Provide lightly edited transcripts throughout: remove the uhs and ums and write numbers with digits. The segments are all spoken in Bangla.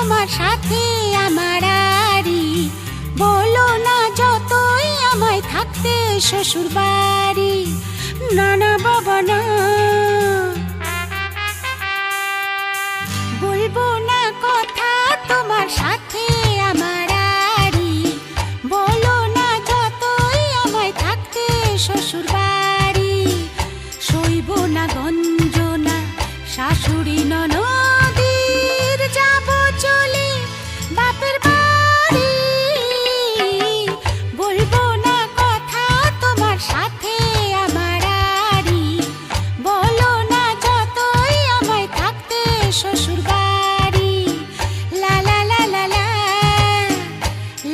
তোমার সাথে আমার আরি, বলো না যতই আমায় থাকতে শ্বশুর বাড়ি। না না বাবা না, বলবো না কথা তোমার সাথে আমার আরি, বলো না যতই আমায় থাকতে শ্বশুর বাড়ি। সইব না গঞ্জনা শাশুড়ি ননদির, যাব চলে বাপের বাড়ি। বলবো না কথা তোমার সাথে আমার আরি, বলো না যতই আমায় থাকতে শ্বশুর বাড়ি। লা লা লা লা লা,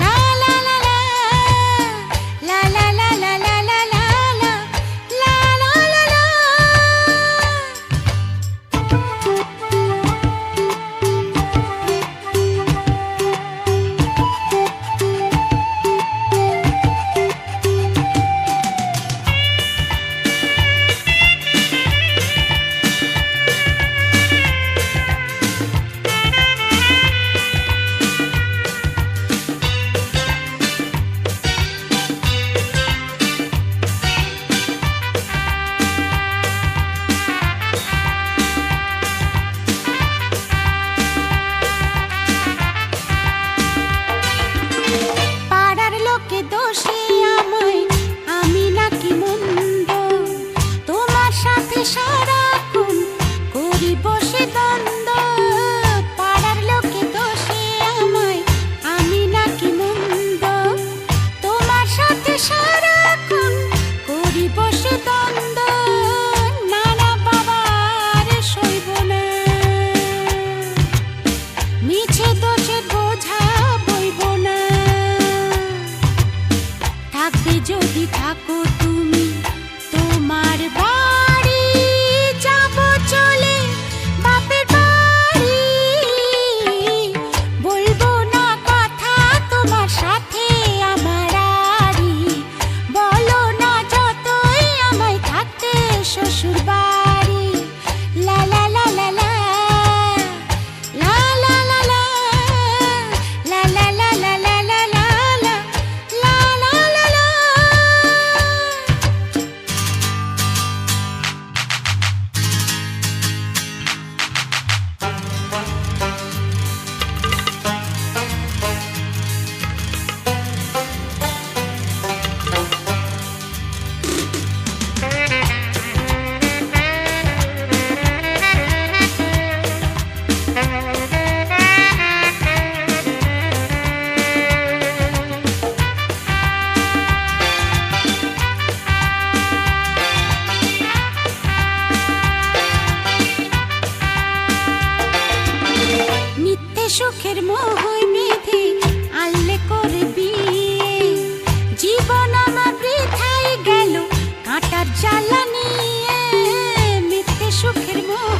লা লা লা লা, লা লা লা লা লা লা লা, লা লা লা লা। পাড়ার লোকে দোষে আমায়, আমি নাকি মন্দ, তোমার সাথে সারাক্ষণ করি বসে দ্বন্দ্ব। পাড়ার লোকে দোষে আমায়, আমি নাকি মন্দ, তোমার সাথে সারাক্ষণ করি বসে দ্বন্দ্ব। না না বাবা আর সইব না, মিছে দোষে বোঝা বইব না। থাকবে যদি থাকো তুমি তোমার বাড়ি, যাব চলে বাপের বাড়ি। বলবো না কথা তোমার সাথে আমার আরি, বলো না যতই আমায় থাকতে শ্বশুর বাড়ি। লা লা লা লা লা, লা লা লা লা, লা লা লা লা লা লা লা, লা লা লা লা। মিথ্যে সুখের মোহই বেঁধে আনলে করে বিয়ে, জীবন আমার বৃথাই গেল কাঁটার জ্বালা নিয়ে। মিথ্যে সুখের মোহ